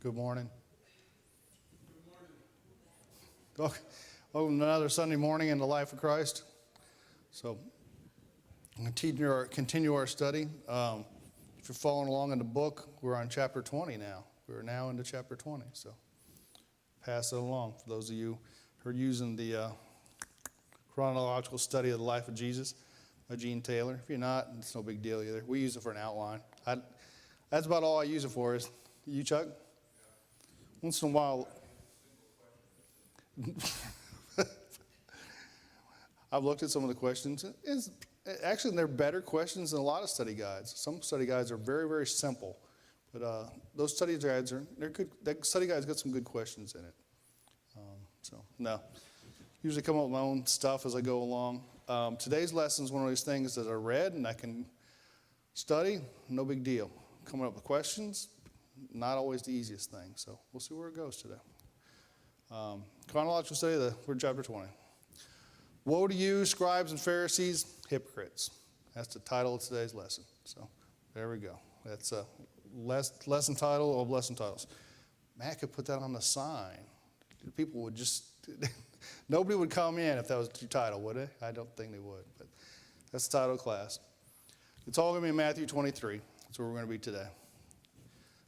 Good morning. Welcome to another Sunday morning in the life of Christ. So, continue our study. If you're following along in the book, we're on chapter 20 now. We're now into chapter 20. So, pass it along for those of you who are using the chronological study of the life of Jesus by Gene Taylor. If you're not, it's no big deal either. We use it for an outline. That's about all I use it for. Is you, Chuck? Once in a while, I've looked at some of the questions. Actually, they're better questions than a lot of study guides. Some study guides are very, very simple, but those study guides they're good. That study guide's got some good questions in it. Usually come up with my own stuff as I go along. Today's lesson is one of those things that I read and I can study. No big deal. Coming up with questions, not always the easiest thing. So we'll see where it goes today. Chronological study, we're in chapter 20. Woe to you, scribes and Pharisees, hypocrites. That's the title of today's lesson. So there we go. That's a lesson title of lesson titles. Matt could put that on the sign. People would just, nobody would come in if that was your title, would they? I don't think they would, but that's the title of class. It's all going to be in Matthew 23. That's where we're going to be today.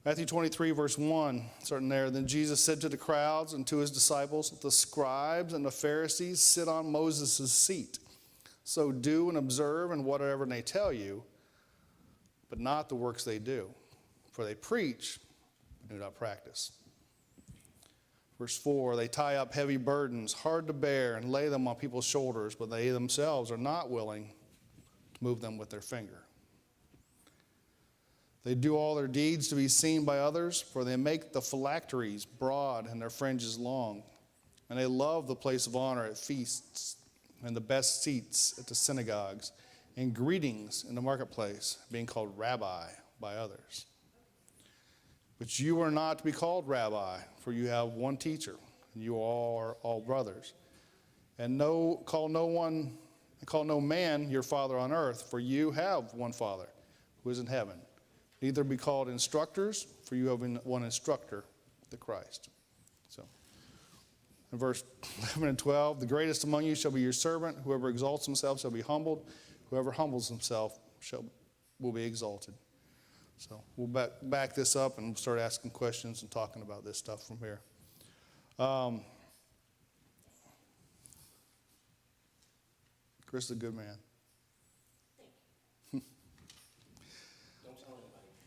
Matthew 23, verse 1, starting there. Then Jesus said to the crowds and to his disciples, the scribes and the Pharisees sit on Moses' seat. So do and observe in whatever they tell you, but not the works they do. For they preach, but do not practice. Verse 4, they tie up heavy burdens, hard to bear, and lay them on people's shoulders, but they themselves are not willing to move them with their finger. They do all their deeds to be seen by others, for they make the phylacteries broad and their fringes long. And they love the place of honor at feasts and the best seats at the synagogues and greetings in the marketplace, being called rabbi by others. But you are not to be called rabbi, for you have one teacher, and you are all brothers. And call no man your father on earth, for you have one Father who is in heaven. Neither be called instructors, for you have one instructor, the Christ. So, in verse 11 and 12, the greatest among you shall be your servant. Whoever exalts himself shall be humbled. Whoever humbles himself will be exalted. So, we'll back this up and start asking questions and talking about this stuff from here. Chris is a good man.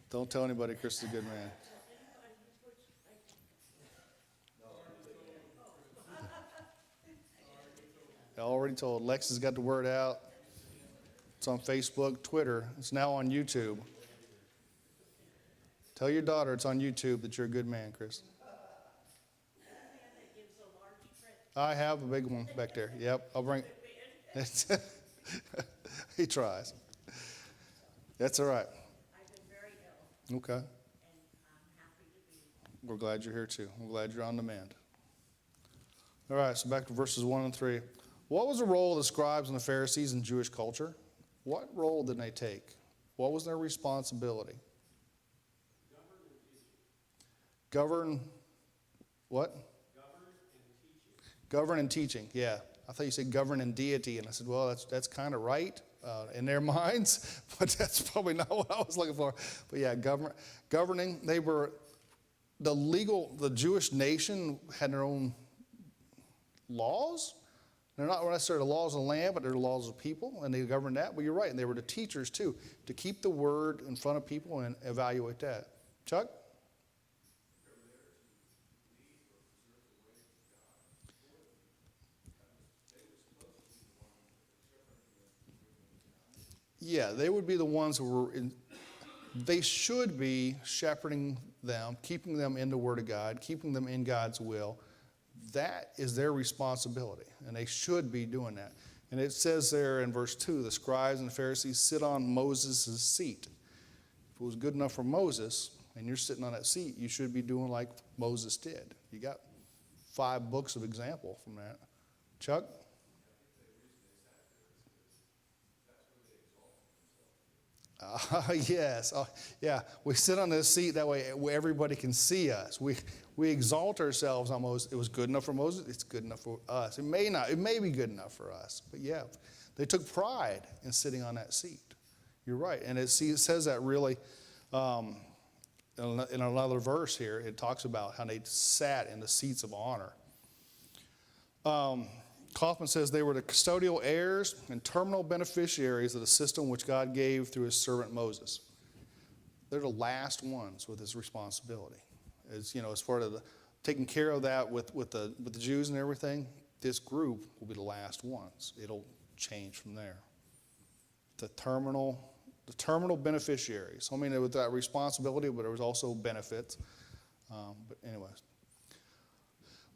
Don't tell anybody Chris is a good man. I already told. Lex has got the word out. It's on Facebook, Twitter. It's now on YouTube. Tell your daughter it's on YouTube that you're a good man, Chris. I have a big one back there. Yep, I'll bring it. He tries. That's all right. Okay. And I'm happy to be. We're glad you're here too. We're glad you're on demand. All right, so back to verses 1 and 3. What was the role of the scribes and the Pharisees in Jewish culture? What role did they take? What was their responsibility? Govern what? Govern and teaching. Yeah. I thought you said govern and deity, and I said, well, that's kind of right in their minds, but that's probably not what I was looking for. But yeah, governing. They were the Jewish nation had their own laws. They're not necessarily the laws of the land, but they're the laws of people, and they governed that. But you're right, and they were the teachers too, to keep the word in front of people and evaluate that. Chuck? Yeah, they would be the ones who they should be shepherding them, keeping them in the Word of God, keeping them in God's will. That is their responsibility, and they should be doing that. And it says there in verse 2, the scribes and the Pharisees sit on Moses' seat. If it was good enough for Moses, and you're sitting on that seat, you should be doing like Moses did. You got 5 books of example from that. Chuck? Yes. Yeah. We sit on this seat that way everybody can see us. We exalt ourselves almost. It was good enough for Moses. It's good enough for us. It may not. It may be good enough for us. But yeah, they took pride in sitting on that seat. You're right. And it says that really in another verse here. It talks about how they sat in the seats of honor. Kaufman says they were the custodial heirs and terminal beneficiaries of the system which God gave through his servant Moses. They're the last ones with his responsibility. As far as taking care of that with the Jews and everything, this group will be the last ones. It'll change from there. The terminal beneficiaries. I mean, with that responsibility, but there was also benefits. But anyways.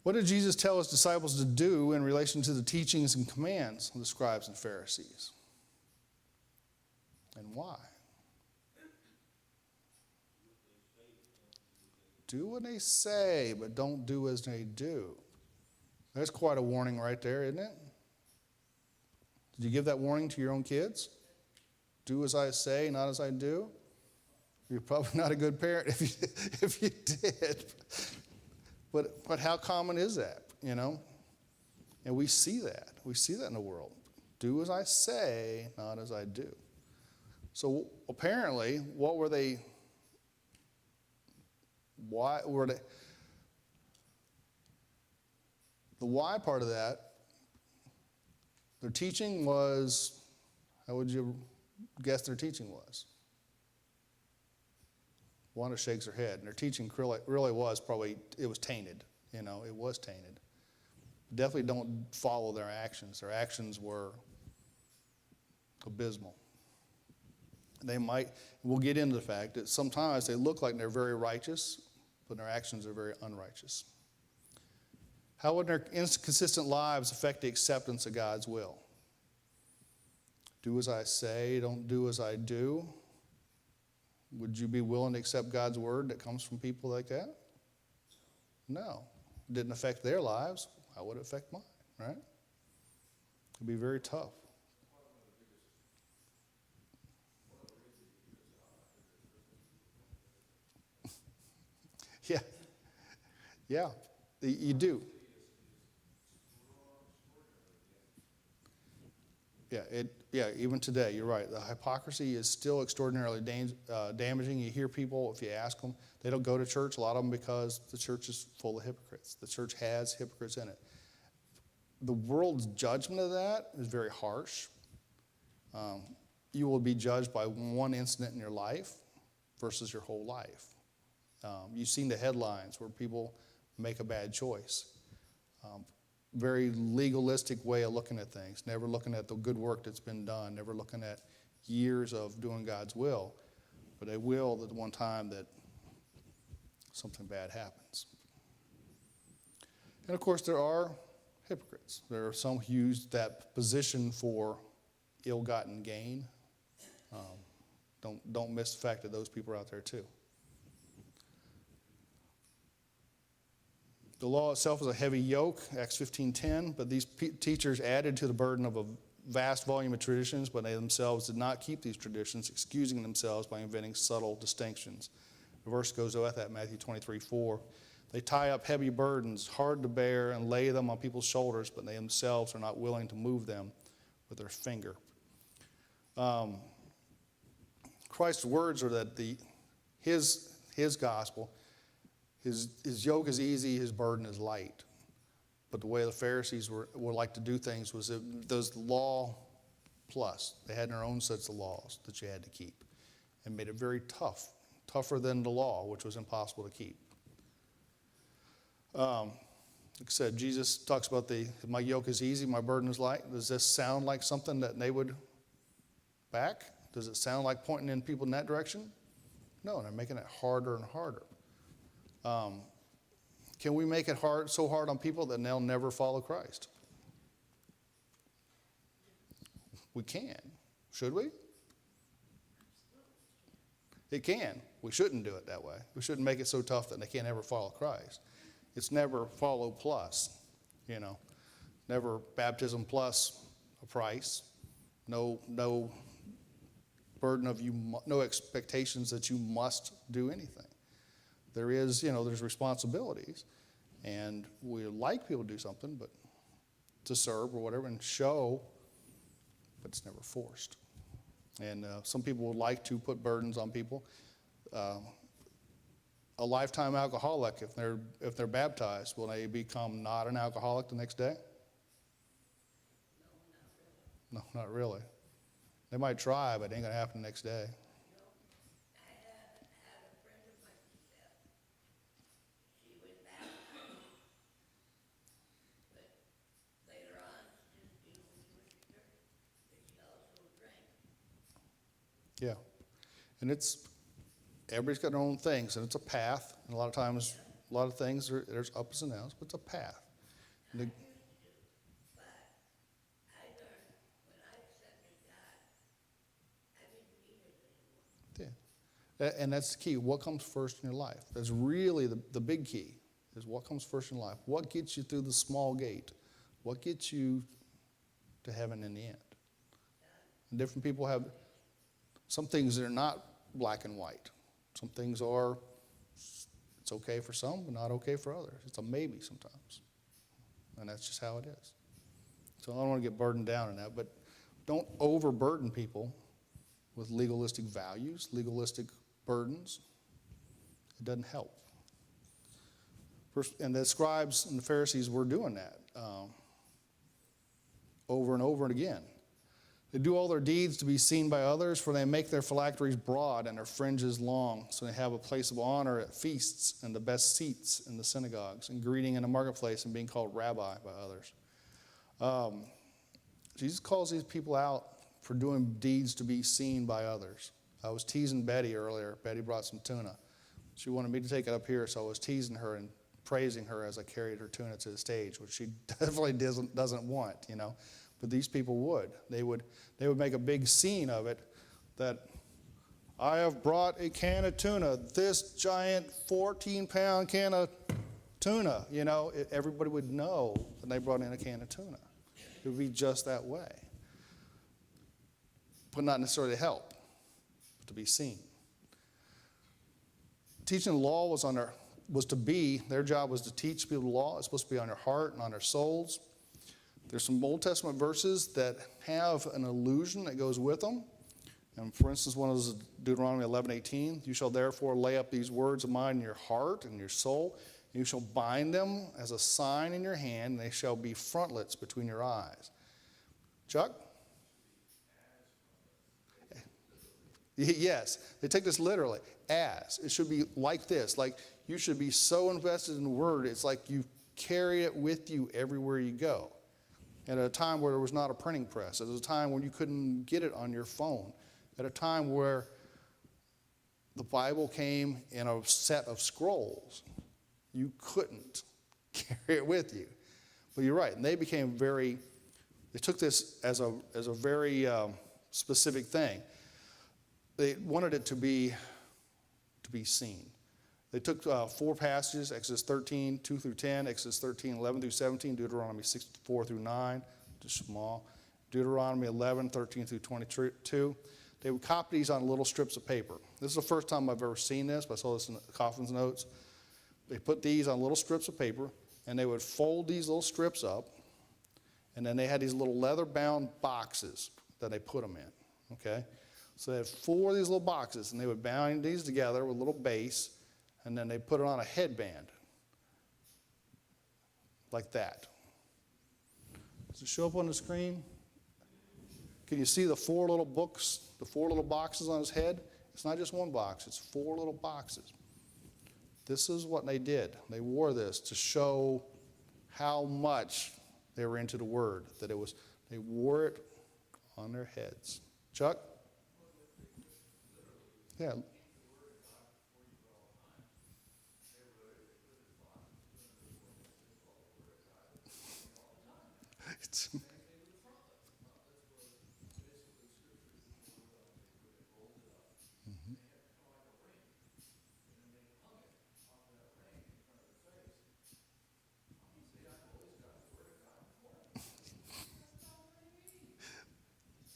What did Jesus tell his disciples to do in relation to the teachings and commands of the scribes and Pharisees? And why? Do what they say, but don't do as they do. That's quite a warning right there, isn't it? Did you give that warning to your own kids? Do as I say, not as I do? You're probably not a good parent if you did. But how common is that, And we see that. We see that in the world. Do as I say, not as I do. So apparently, what were they? Why were they? The why part of that, their teaching was, how would you guess their teaching was? Wanda shakes her head, and her teaching really was it was tainted. It was tainted. Definitely don't follow their actions. Their actions were abysmal. We'll get into the fact that sometimes they look like they're very righteous, but their actions are very unrighteous. How would their inconsistent lives affect the acceptance of God's will? Do as I say, don't do as I do. Would you be willing to accept God's word that comes from people like that? No. It didn't affect their lives. How would it affect mine, right? It'd be very tough. Yeah. Yeah. You do. Yeah, even today, you're right. The hypocrisy is still extraordinarily damaging. You hear people, if you ask them, they don't go to church, a lot of them, because the church is full of hypocrites. The church has hypocrites in it. The world's judgment of that is very harsh. You will be judged by one incident in your life versus your whole life. You've seen the headlines where people make a bad choice. Very legalistic way of looking at things, never looking at the good work that's been done, never looking at years of doing God's will, but they will at one time that something bad happens. And of course, there are hypocrites. There are some who use that position for ill-gotten gain. Don't miss the fact that those people are out there too. The law itself is a heavy yoke, Acts 15:10, but these teachers added to the burden of a vast volume of traditions, but they themselves did not keep these traditions, excusing themselves by inventing subtle distinctions. The verse goes with that, Matthew 23:4. They tie up heavy burdens, hard to bear, and lay them on people's shoulders, but they themselves are not willing to move them with their finger. Christ's words are that his gospel, his yoke is easy, his burden is light. But the way the Pharisees would like to do things was those law plus. They had their own sets of laws that you had to keep, and made it very tough, tougher than the law, which was impossible to keep. Like I said, Jesus talks about my yoke is easy, my burden is light. Does this sound like something that they would back? Does it sound like pointing in people in that direction? No, they're making it harder and harder. Can we make it so hard on people that they'll never follow Christ? We can. Should we? It can. We shouldn't do it that way. We shouldn't make it so tough that they can't ever follow Christ. It's never follow plus, Never baptism plus a price. No burden of no expectations that you must do anything. There is, there's responsibilities, and we like people to do something, but to serve or whatever and show, but it's never forced. And some people would like to put burdens on people. A lifetime alcoholic, if they're baptized, will they become not an alcoholic the next day? No, not really. They might try, but it ain't going to happen the next day. I had a friend of mine that she was baptized, but later on, when she was a church, that she also drank. Yeah. And everybody's got their own things, and it's a path. And a lot of times, a lot of things, there's ups and downs, but it's a path. And And that's the key. What comes first in your life? That's really the big key, is what comes first in life. What gets you through the small gate? What gets you to heaven in the end? And different people have some things that are not black and white. Some things are, it's okay for some, but not okay for others. It's a maybe sometimes. And that's just how it is. So I don't want to get burdened down in that, but don't overburden people with legalistic values, legalistic burdens. It doesn't help. And the scribes and the Pharisees were doing that over and over and again. They do all their deeds to be seen by others, for they make their phylacteries broad and their fringes long, so they have a place of honor at feasts and the best seats in the synagogues, and greeting in the marketplace and being called rabbi by others. Jesus calls these people out for doing deeds to be seen by others. I was teasing Betty earlier. Betty brought some tuna. She wanted me to take it up here, so I was teasing her and praising her as I carried her tuna to the stage, which she definitely doesn't want, But these people would. They would make a big scene of it, that I have brought a can of tuna, this giant 14-pound can of tuna. Everybody would know that they brought in a can of tuna. It would be just that way. But not necessarily to help, but to be seen. Teaching the law their job was to teach people the law. It's supposed to be on their heart and on their souls. There's some Old Testament verses that have an allusion that goes with them. And for instance, one is Deuteronomy 11:18. You shall therefore lay up these words of mine in your heart and your soul. And you shall bind them as a sign in your hand, and they shall be frontlets between your eyes. Chuck? Yes, they take this literally. As. It should be like this. Like you should be so invested in the word, it's like you carry it with you everywhere you go. At a time where there was not a printing press. At a time when you couldn't get it on your phone. At a time where the Bible came in a set of scrolls. You couldn't carry it with you. But you're right. And they took this as a very specific thing. They wanted it to be seen. They took 4 passages, Exodus 13, 2 through 10, Exodus 13, 11 through 17, Deuteronomy 6, 4 through 9, just small, Deuteronomy 11, 13 through 22. They would copy these on little strips of paper. This is the first time I've ever seen this, but I saw this in Coffin's notes. They put these on little strips of paper, and they would fold these little strips up, and then they had these little leather-bound boxes that they put them in, okay? So they had 4 of these little boxes, and they would bind these together with a little base, and then they put it on a headband, like that. Does it show up on the screen? Can you see the 4 little books, the 4 little boxes on his head? It's not just one box, it's 4 little boxes. This is what they did. They wore this to show how much they were into the word, that they wore it on their heads. Chuck? Yeah.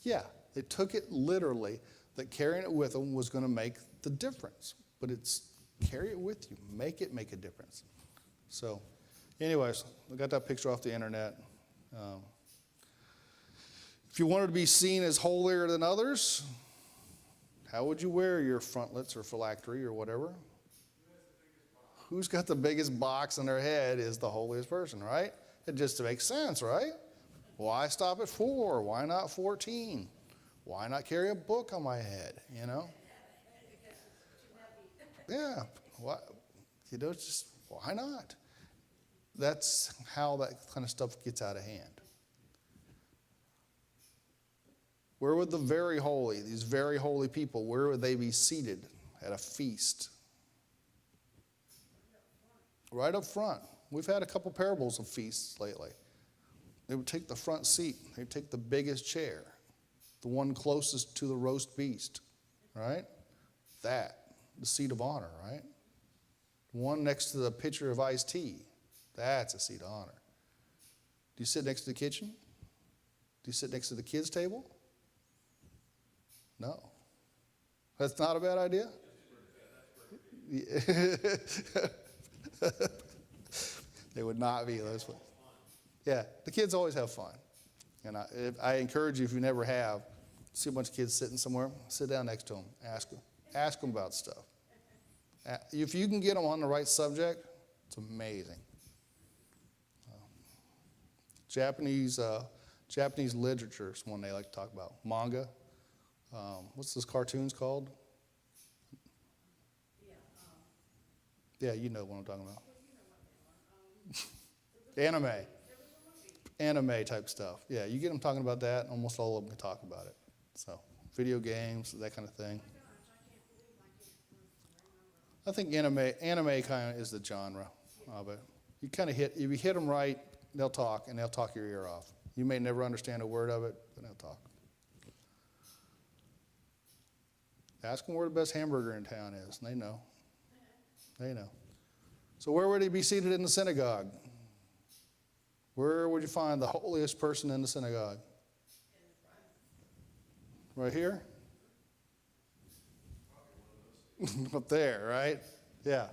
Yeah, they took it literally. that carrying it with them was going to make the difference. But it's carry it with you. Make a difference. So, anyways, I got that picture off the internet. If you wanted to be seen as holier than others, how would you wear your frontlets or phylactery or whatever? Who's got the biggest box on their head is the holiest person, right? It just makes sense, right? Why stop at 4? Why not 14? Why not carry a book on my head, you know? Yeah, why, you know, it's just, why not? That's how that kind of stuff gets out of hand. Where would the very holy, these very holy people, where would they be seated at a feast? Right up front. We've had a couple parables of feasts lately. They would take the front seat. They'd take the biggest chair, the one closest to the roast beast, right? That, the seat of honor, right? One next to the pitcher of iced tea. That's a seat of honor. Do you sit next to the kitchen? Do you sit next to the kids' table? No. That's not a bad idea? They would not be those ones. Yeah, the kids always have fun. And I encourage you, if you never have, see a bunch of kids sitting somewhere, sit down next to them, ask them. Ask them about stuff. If you can get them on the right subject, it's amazing. Japanese literature is one they like to talk about. Manga. What's those cartoons called? Yeah, you know what I'm talking about. Anime type stuff. Yeah, you get them talking about that, almost all of them can talk about it. So, video games, that kind of thing. I think anime kind of is the genre of it. You kind of if you hit them right, they'll talk, and they'll talk your ear off. You may never understand a word of it, but they'll talk. Ask them where the best hamburger in town is, and they know. They know. So where would he be seated in the synagogue? Where would you find the holiest person in the synagogue? Right here? Up there, right? Yeah.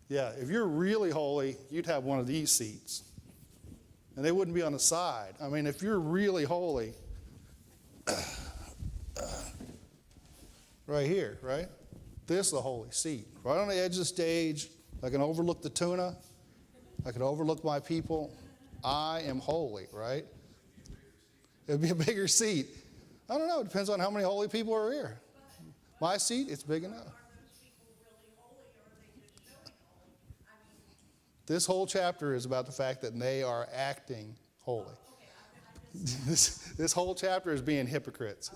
Yeah. If you're really holy, you'd have one of these seats. And they wouldn't be on the side. I mean, if you're really holy, right here, right? This is the holy seat. Right on the edge of the stage. I can overlook the tuna. I can overlook my people. I am holy, right? It'd be a bigger seat. I don't know. It depends on how many holy people are here. My seat, it's big enough. This whole chapter is about the fact that they are acting holy. This whole chapter is being hypocrites.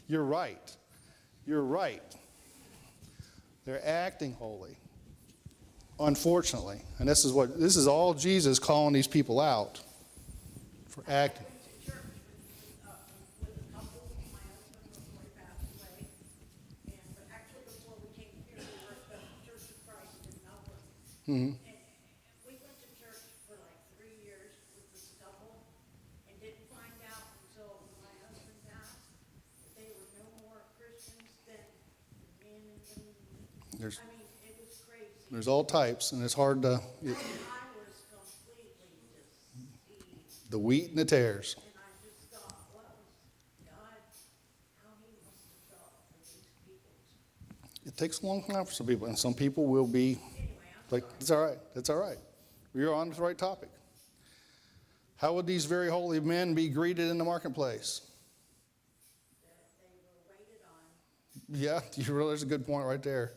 You're right. You're right. They're acting holy. Unfortunately. And this is all Jesus calling these people out for acting. Mm-hmm. We went to church for like 3 years with this couple and didn't find out until my husband passed that they were no more Christians than men and women. I mean, it was crazy. There's all types, and it's hard to... I was completely deceived. The wheat and the tares. And I just thought, what was God, how he must have felt for these people. It takes a long time for some people, and some people will be... Like, it's all right. That's all right. You're on the right topic. How would these very holy men be greeted in the marketplace? They were waited on. Yeah, there's a good point right there.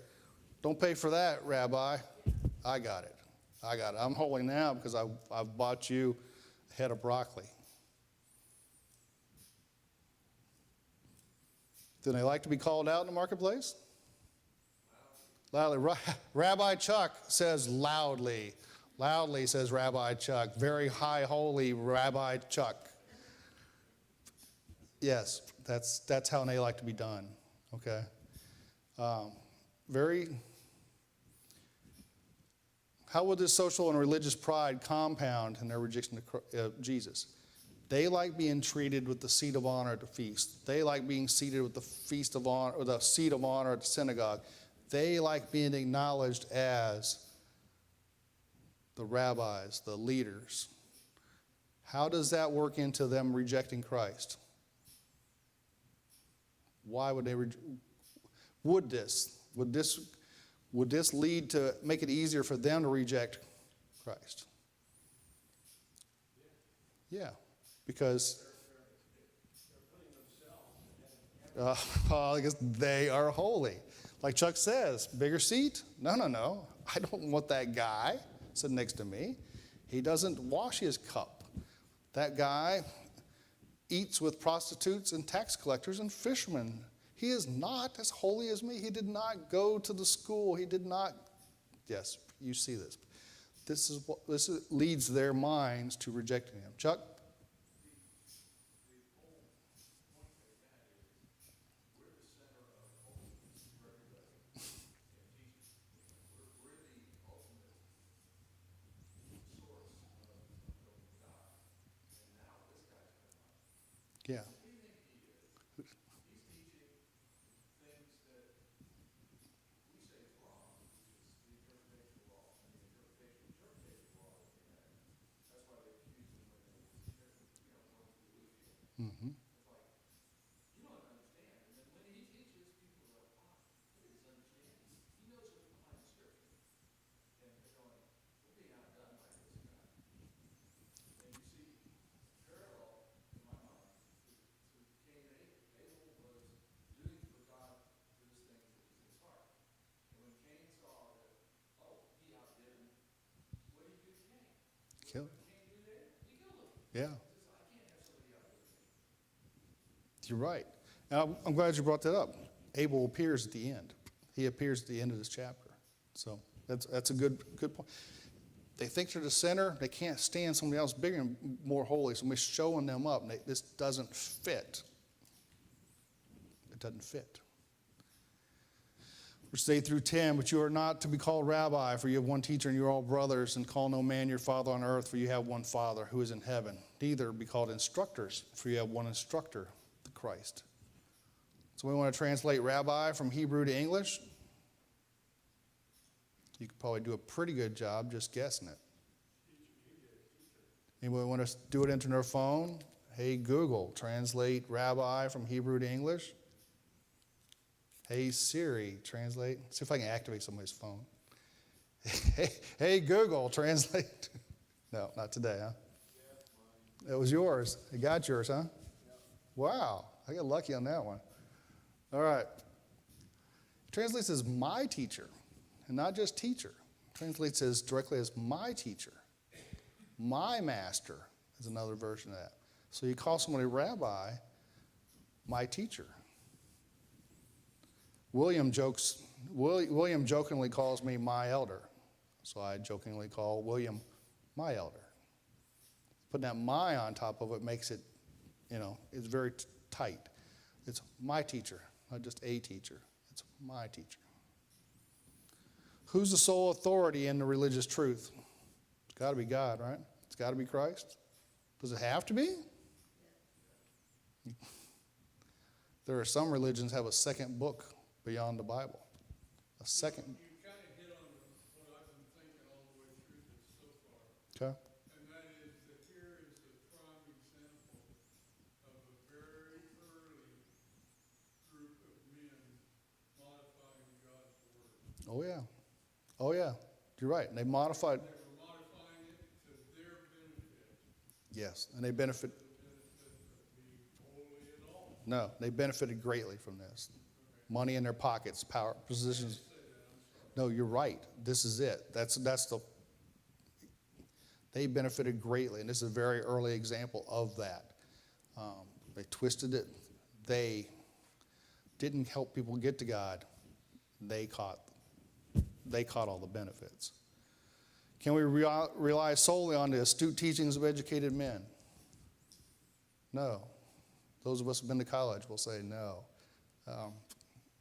Don't pay for that, Rabbi. I got it. I'm holy now because I've bought you a head of broccoli. Do they like to be called out in the marketplace? Loudly. Rabbi Chuck says loudly. Loudly says Rabbi Chuck. Very high holy Rabbi Chuck. Yes, that's how they like to be done. Okay. How would this social and religious pride compound in their rejection of Jesus? They like being treated with the seat of honor at the feast. They like being seated with the feast of honor, or the seat of honor at the synagogue. They like being acknowledged as the rabbis, the leaders. How does that work into them rejecting Christ? Why would they would this lead to make it easier for them to reject Christ? Yeah, because because they are holy. Like Chuck says, bigger seat? No. I don't want that guy sitting next to me. He doesn't wash his cup. That guy eats with prostitutes and tax collectors and fishermen. He is not as holy as me. He did not go to the school. He did not. Yes, you see this. This leads their minds to rejecting him. Chuck? Yeah. Mm-hmm. Kill. Yeah. You're right. And I'm glad you brought that up. Abel appears at the end. He appears at the end of this chapter. So that's a good point. They think they're the sinner. They can't stand somebody else bigger and more holy. Somebody's showing them up. And this doesn't fit. It doesn't fit. Verses 8 through 10, but you are not to be called rabbi, for you have one teacher and you are all brothers, and call no man your father on earth, for you have one Father who is in heaven. Neither be called instructors, for you have one instructor, the Christ. So we want to translate rabbi from Hebrew to English. You could probably do a pretty good job just guessing it. Anybody want to do it into their phone? Hey, Google, translate rabbi from Hebrew to English. Hey, Siri, translate. See if I can activate somebody's phone. Hey, Google, translate. No, not today, huh? It was yours. It got yours, huh? Wow, I got lucky on that one. All right. It translates as my teacher, and not just teacher. It translates as directly as my teacher. My master is another version of that. So you call somebody rabbi, my teacher. William jokingly calls me my elder. So I jokingly call William my elder. Putting that my on top of it makes it, it's very tight. It's my teacher, not just a teacher. It's my teacher. Who's the sole authority in the religious truth? It's got to be God, right? It's got to be Christ. Does it have to be? There are some religions have a second book beyond the Bible. A second. You kind of hit on what I've been thinking all the way through this so far. Okay. And that is that here is a prime example of a very early group of men modifying God's word. Oh, yeah. Oh, yeah. You're right. And they modified. They were modifying it to their benefit. Yes. And they benefit. The benefit of being holy at all. No, they benefited greatly from this. Money in their pockets, power, positions. No, you're right. This is it. They benefited greatly, and this is a very early example of that. They twisted it. They didn't help people get to God. They caught all the benefits. Can we rely solely on the astute teachings of educated men? No. Those of us who have been to college will say no.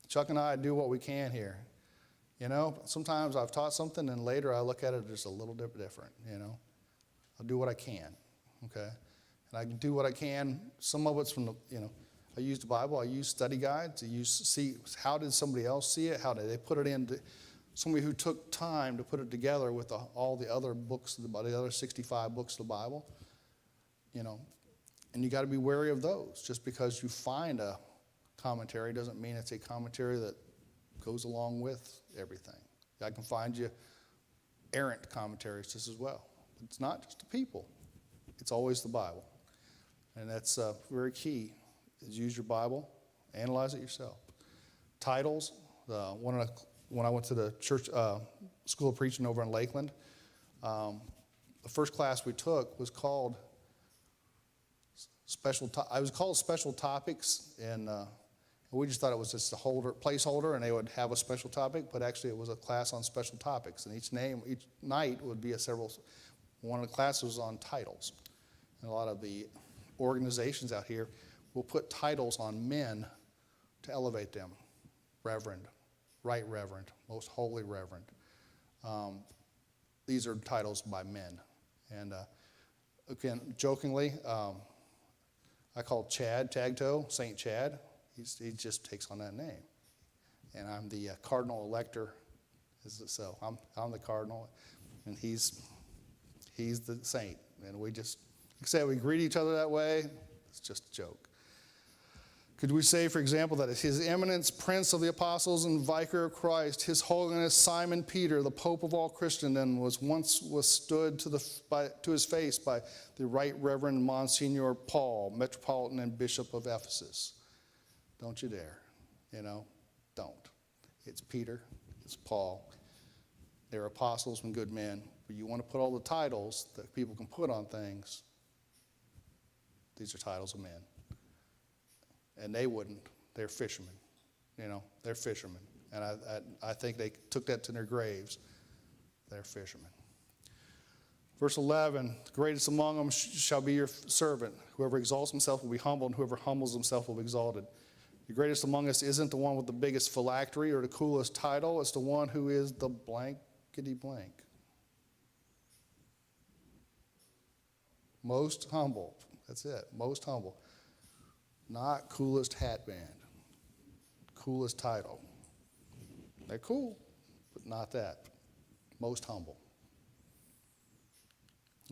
Chuck and I do what we can here. Sometimes I've taught something and later I look at it just a little bit different, I'll do what I can, okay? And I can do what I can. Some of it's from the, I use the Bible. I use study guides. See how did somebody else see it? How did they put it into somebody who took time to put it together with all the other books, the other 65 books of the Bible. And you got to be wary of those. Just because you find a commentary doesn't mean it's a commentary that goes along with everything. I can find you errant commentaries just as well. It's not just the people. It's always the Bible. And that's very key, is use your Bible, analyze it yourself. Titles, when I went to the church school of preaching over in Lakeland, the first class we took was called special topics, and we just thought it was just a placeholder, and they would have a special topic, but actually it was a class on special topics, and each night would be one of the classes was on titles. And a lot of the organizations out here will put titles on men to elevate them. Reverend, Right Reverend, Most Holy Reverend. These are titles by men. And again, jokingly, I call Chad Tagtoe Saint Chad. He just takes on that name. And I'm the cardinal elector. So I'm the cardinal, and he's the saint. And we just, like I said, we greet each other that way. It's just a joke. Could we say, for example, that His Eminence, Prince of the Apostles and Vicar of Christ, His Holiness Simon Peter, the Pope of all Christendom, was once withstood to his face by the Right Reverend Monsignor Paul, Metropolitan and Bishop of Ephesus? Don't you dare, don't. It's Peter, it's Paul. They're apostles and good men. But you want to put all the titles that people can put on things, these are titles of men. And they wouldn't. They're fishermen. They're fishermen. And I think they took that to their graves. They're fishermen. Verse 11, the greatest among them shall be your servant. Whoever exalts himself will be humbled, and whoever humbles himself will be exalted. The greatest among us isn't the one with the biggest phylactery or the coolest title. It's the one who is the blankety blank. Most humble. That's it. Most humble. Not coolest hat band. Coolest title. They're cool, but not that. Most humble.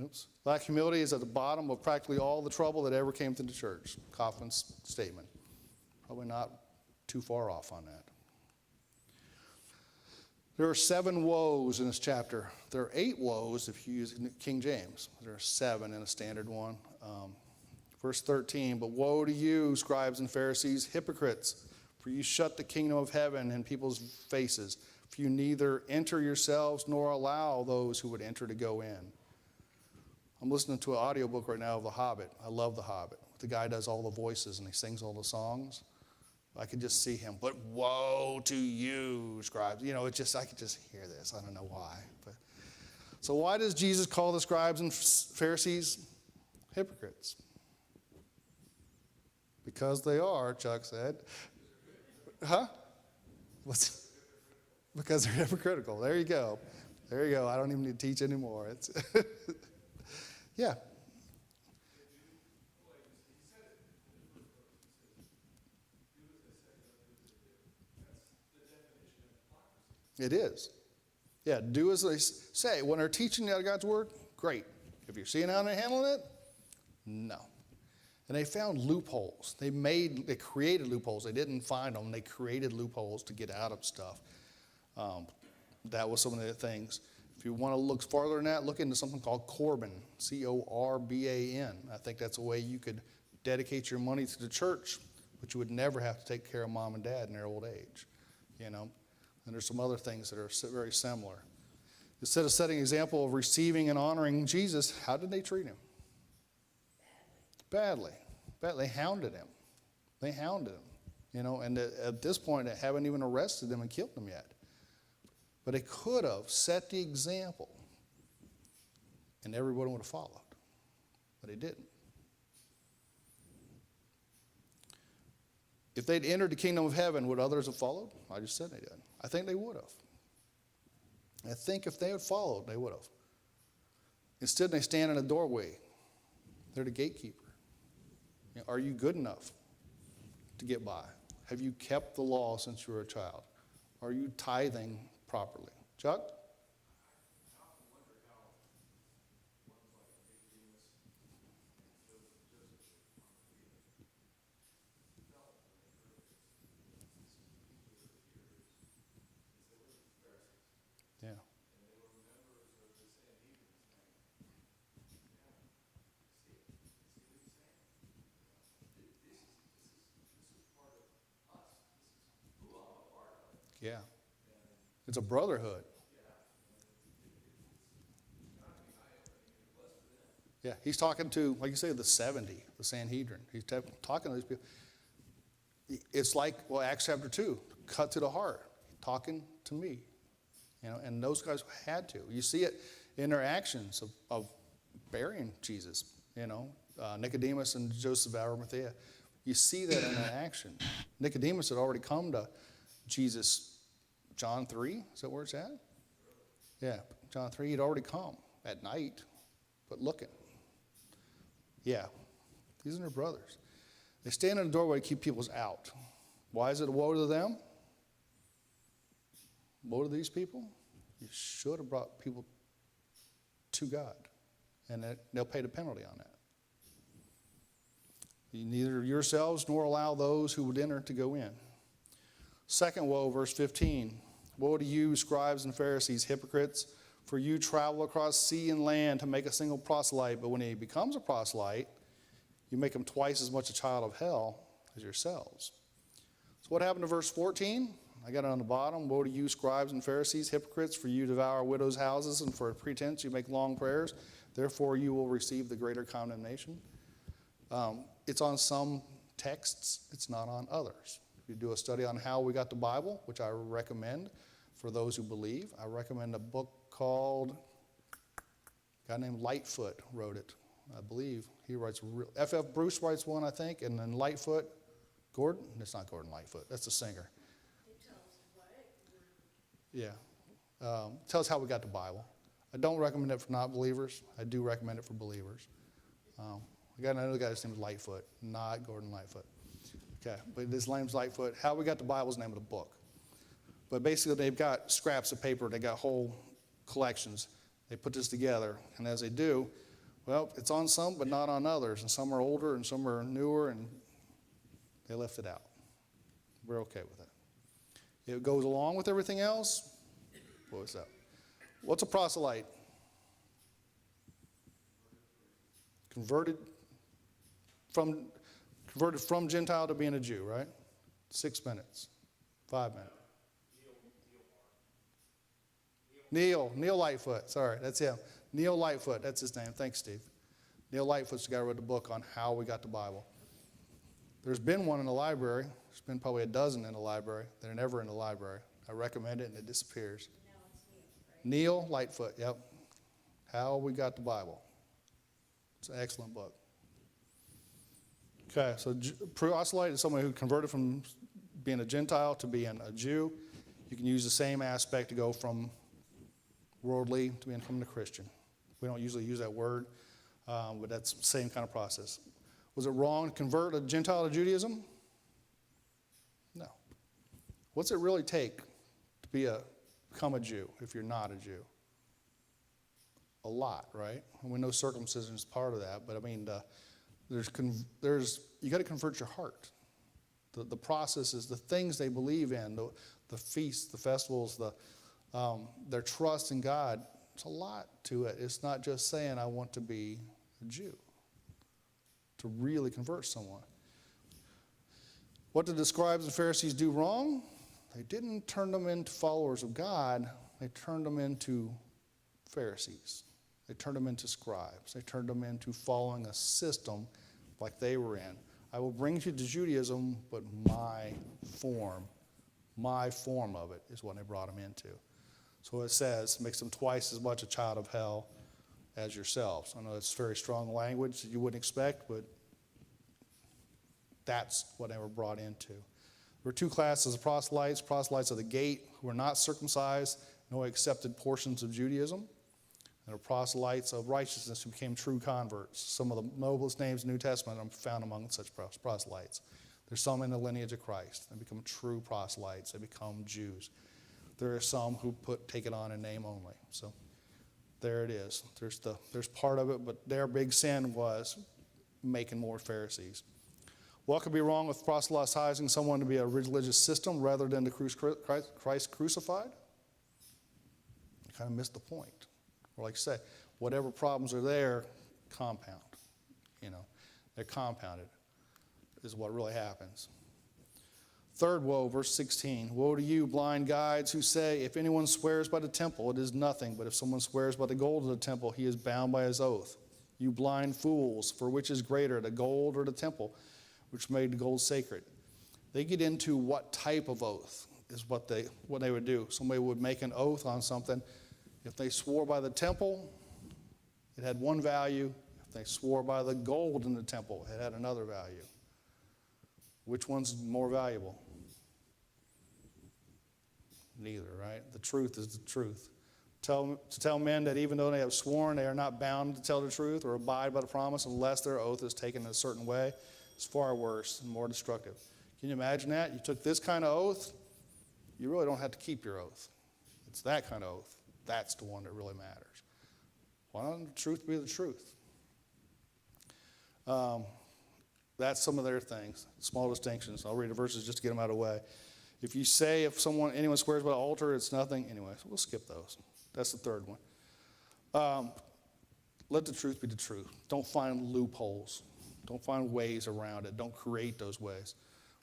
Oops. Lack of humility is at the bottom of practically all the trouble that ever came to the church. Kaufman's statement. Probably not too far off on that. There are 7 woes in this chapter. There are 8 woes if you use King James. There are 7 in a standard one. Verse 13, but woe to you, scribes and Pharisees, hypocrites, for you shut the kingdom of heaven in people's faces, for you neither enter yourselves nor allow those who would enter to go in. I'm listening to an audiobook right now of The Hobbit. I love The Hobbit. The guy does all the voices and he sings all the songs. I could just see him, but woe to you, scribes. I could just hear this. I don't know why. So why does Jesus call the scribes and Pharisees hypocrites? Because they are, Chuck said. Huh? Because they're hypocritical. There you go. I don't even need to teach anymore. It's yeah. It is. Yeah, do as they say. When they're teaching out of God's word, great. If you're seeing how they're handling it, no. And they found loopholes. They created loopholes. They didn't find them. They created loopholes to get out of stuff. That was some of the things. If you want to look farther than that, look into something called Corban, Corban. I think that's a way you could dedicate your money to the church, but you would never have to take care of mom and dad in their old age. And there's some other things that are very similar. Instead of setting an example of receiving and honoring Jesus, how did they treat him? Badly. They hounded him. And at this point, they haven't even arrested him and killed him yet. But they could have set the example, and everyone would have followed. But they didn't. If they'd entered the kingdom of heaven, would others have followed? I just said they did. I think they would have. I think if they had followed, they would have. Instead, they stand in a doorway. They're the gatekeeper. Are you good enough to get by? Have you kept the law since you were a child? Are you tithing properly? Chuck? Yeah. Yeah. It's a brotherhood. Yeah, he's talking to, like you say, the 70, the Sanhedrin. He's talking to these people. It's like, well, Acts chapter 2, cut to the heart, talking to me. And those guys had to. You see it in their actions of burying Jesus, Nicodemus and Joseph of Arimathea. You see that in their action. Nicodemus had already come to Jesus, John 3, is that where it's at? Yeah, John 3, he'd already come at night, but looking. Yeah, these are their brothers. They stand in the doorway to keep people out. Why is it a woe to them? Woe to these people? You should have brought people to God, and they'll pay the penalty on that. You neither yourselves nor allow those who would enter to go in. Second woe, verse 15. Woe to you, scribes and Pharisees, hypocrites, for you travel across sea and land to make a single proselyte, but when he becomes a proselyte, you make him twice as much a child of hell as yourselves. So what happened to verse 14? I got it on the bottom. Woe to you, scribes and Pharisees, hypocrites, for you devour widows' houses, and for a pretense you make long prayers. Therefore you will receive the greater condemnation. It's on some texts. It's not on others. If you do a study on how we got the Bible, which I recommend for those who believe, I recommend a book called, a guy named Lightfoot wrote it. I believe he writes, F.F. Bruce writes one, I think, and then Lightfoot, Gordon? It's not Gordon Lightfoot. That's the singer. Yeah. Tells how we got the Bible. I don't recommend it for not believers. I do recommend it for believers. I got another guy, his name is Lightfoot, not Gordon Lightfoot. Okay, but his name's Lightfoot. How we got the Bible is the name of the book. But basically, they've got scraps of paper. They got whole collections. They put this together, and as they do, well, it's on some, but not on others. And some are older, and some are newer, and they left it out. We're okay with it. It goes along with everything else. What's up? What's a proselyte? Converted from Gentile to being a Jew, right? 6 minutes, 5 minutes. Neil Lightfoot, sorry, that's him. Neil Lightfoot, that's his name. Thanks, Steve. Neil Lightfoot's the guy who wrote the book on how we got the Bible. There's been one in the library. There's been probably a dozen in the library. They're never in the library. I recommend it, and it disappears. Neil Lightfoot, yep. How we got the Bible. It's an excellent book. Okay, so proselyte is someone who converted from being a Gentile to being a Jew. You can use the same aspect to go from worldly to becoming a Christian. We don't usually use that word, but that's the same kind of process. Was it wrong to convert a Gentile to Judaism? No. What's it really take to become a Jew if you're not a Jew? A lot, right? And we know circumcision is part of that, but I mean, you got to convert your heart. The process is the things they believe in, the feasts, the festivals, their trust in God. It's a lot to it. It's not just saying I want to be a Jew. To really convert someone. What did the scribes and Pharisees do wrong? They didn't turn them into followers of God. They turned them into Pharisees. They turned them into scribes. They turned them into following a system like they were in. I will bring you to Judaism, but my form of it is what they brought them into. So it says, makes them twice as much a child of hell as yourselves. I know it's very strong language that you wouldn't expect, but that's what they were brought into. There were two classes of proselytes of the gate who were not circumcised, no accepted portions of Judaism. And are proselytes of righteousness who became true converts. Some of the noblest names in the New Testament are found among such proselytes. There's some in the lineage of Christ. They become true proselytes. They become Jews. There are some who take it on in name only. So there it is. There's part of it, but their big sin was making more Pharisees. What could be wrong with proselytizing someone to be a religious system rather than to Christ crucified? You kind of missed the point. Or like I say, whatever problems are there, compound. They're compounded is what really happens. Third woe, verse 16. Woe to you, blind guides, who say, if anyone swears by the temple, it is nothing. But if someone swears by the gold of the temple, he is bound by his oath. You blind fools, for which is greater, the gold or the temple, which made the gold sacred? They get into what type of oath is what they would do. Somebody would make an oath on something. If they swore by the temple, it had one value. If they swore by the gold in the temple, it had another value. Which one's more valuable? Neither, right? The truth is the truth. To tell men that even though they have sworn, they are not bound to tell the truth or abide by the promise unless their oath is taken in a certain way is far worse and more destructive. Can you imagine that? You took this kind of oath, you really don't have to keep your oath. It's that kind of oath. That's the one that really matters. Why don't the truth be the truth? That's some of their things, small distinctions. I'll read the verses just to get them out of the way. If you say anyone swears by the altar, it's nothing. Anyway, so we'll skip those. That's the third one. Let the truth be the truth. Don't find loopholes. Don't find ways around it. Don't create those ways.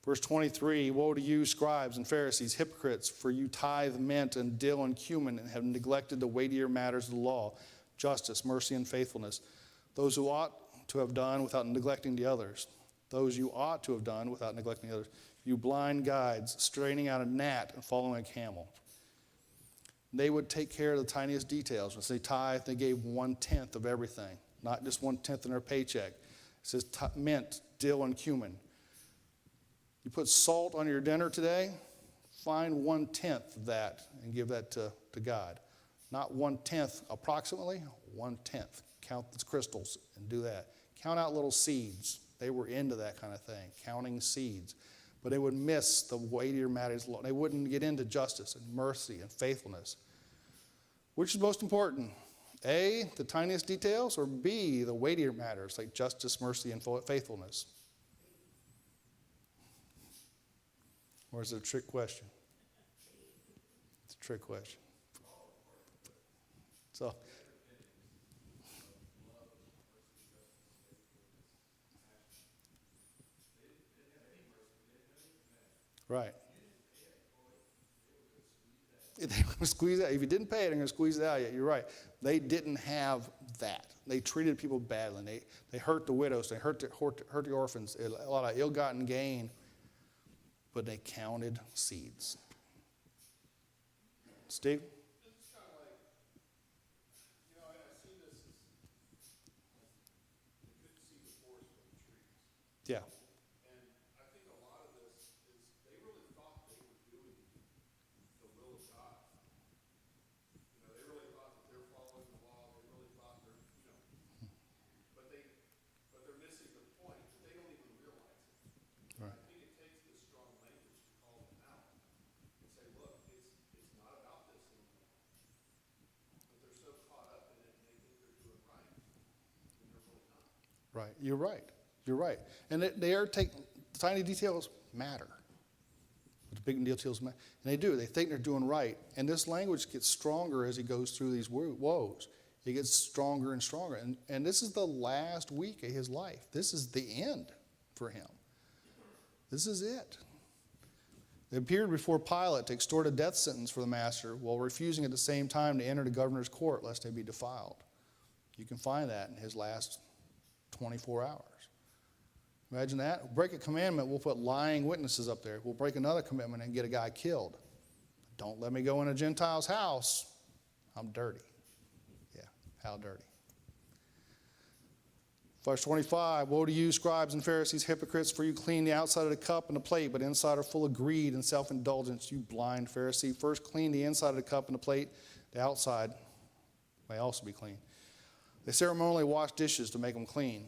Verse 23, woe to you, scribes and Pharisees, hypocrites, for you tithe mint and dill and cumin and have neglected the weightier matters of the law, justice, mercy, and faithfulness. Those who ought to have done without neglecting the others. Those you ought to have done without neglecting the others. You blind guides, straining out a gnat and following a camel. They would take care of the tiniest details. When they tithe, they gave 1/10 of everything, not just 1/10 in their paycheck. It says mint, dill, and cumin. You put salt on your dinner today, find 1/10 of that and give that to God. Not 1/10 approximately, 1/10. Count the crystals and do that. Count out little seeds. They were into that kind of thing, counting seeds. But they would miss the weightier matters. They wouldn't get into justice and mercy and faithfulness. Which is most important? A, the tiniest details, or B, the weightier matters like justice, mercy, and faithfulness? Or is it a trick question? It's a trick question. So, right. They're going to squeeze it out. If you didn't pay it, they're going to squeeze it out. You're right. They didn't have that. They treated people badly. They hurt the widows. They hurt the orphans. A lot of ill-gotten gain. But they counted seeds. Steve? It's kind of like, I see this as, you couldn't see the forest from the trees. Yeah. And I think a lot of this is, they really thought they were doing the will of God. They really thought that they're following the law. They really thought they're, but they're missing the point, but they don't even realize it. Right. I think it takes this strong language to call them out and say, look, it's not about this anymore. But they're so caught up in it and they think they're doing right, and they're really not. Right. You're right. You're right. And tiny details matter. But the big details matter. And they do. They think they're doing right. And this language gets stronger as he goes through these woes. It gets stronger and stronger. And this is the last week of his life. This is the end for him. This is it. They appeared before Pilate to extort a death sentence for the master while refusing at the same time to enter the governor's court lest they be defiled. You can find that in his last 24 hours. Imagine that. We'll break a commandment, we'll put lying witnesses up there. We'll break another commitment and get a guy killed. Don't let me go in a Gentile's house. I'm dirty. Yeah, how dirty. Verse 25, woe to you, scribes and Pharisees, hypocrites, for you clean the outside of the cup and the plate, but inside are full of greed and self-indulgence, you blind Pharisee. First clean the inside of the cup and the plate, the outside may also be clean. They ceremonially wash dishes to make them clean.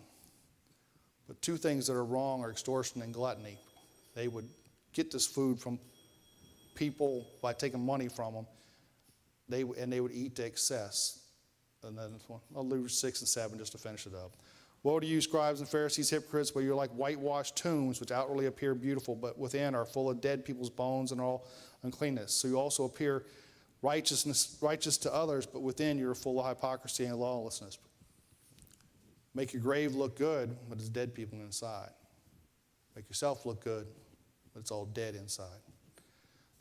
But two things that are wrong are extortion and gluttony. They would get this food from people by taking money from them, and they would eat to excess. And then I'll leave 6 and 7 just to finish it up. Woe to you, scribes and Pharisees, hypocrites, for you're like whitewashed tombs, which outwardly appear beautiful, but within are full of dead people's bones and all uncleanness. So you also appear righteous to others, but within you're full of hypocrisy and lawlessness. Make your grave look good, but it's dead people inside. Make yourself look good, but it's all dead inside.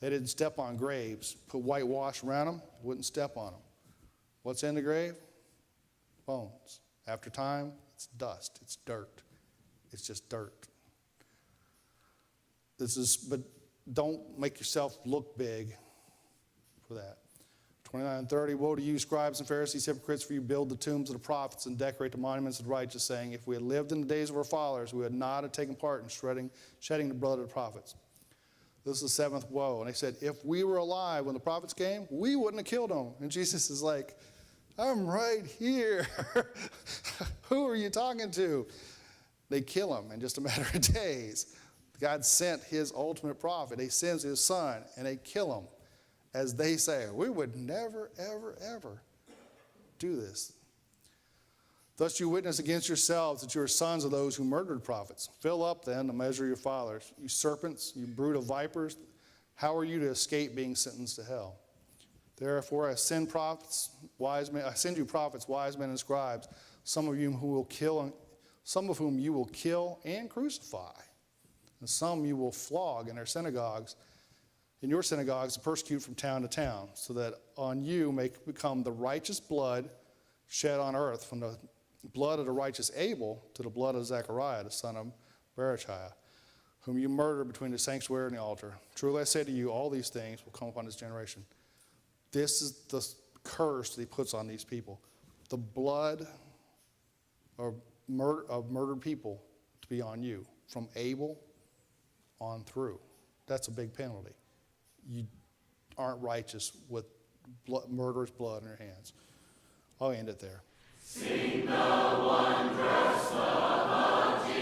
They didn't step on graves, put whitewash around them, wouldn't step on them. What's in the grave? Bones. After time, it's dust, it's dirt. It's just dirt. But don't make yourself look big for that. 29 and 30, woe to you, scribes and Pharisees, hypocrites, for you build the tombs of the prophets and decorate the monuments of the righteous, saying, if we had lived in the days of our fathers, we would not have taken part in shedding the blood of the prophets. This is the seventh woe. And they said, if we were alive when the prophets came, we wouldn't have killed them. And Jesus is like, I'm right here. Who are you talking to? They kill him in just a matter of days. God sent his ultimate prophet. He sends his son, and they kill him. As they say, we would never, ever, ever do this. Thus you witness against yourselves that you are sons of those who murdered prophets. Fill up then the measure of your fathers. You serpents, you brood of vipers, how are you to escape being sentenced to hell? Therefore I send you prophets, wise men, and scribes, some of whom you will kill and crucify, and some you will flog in your synagogues, and persecute from town to town, so that on you may become the righteous blood shed on earth, from the blood of the righteous Abel to the blood of Zechariah, the son of Berechiah, whom you murdered between the sanctuary and the altar. Truly I say to you, all these things will come upon this generation. This is the curse that he puts on these people. The blood of murdered people to be on you, from Abel on through. That's a big penalty. You aren't righteous with murderous blood in your hands. I'll end it there. Sing the wondrous love.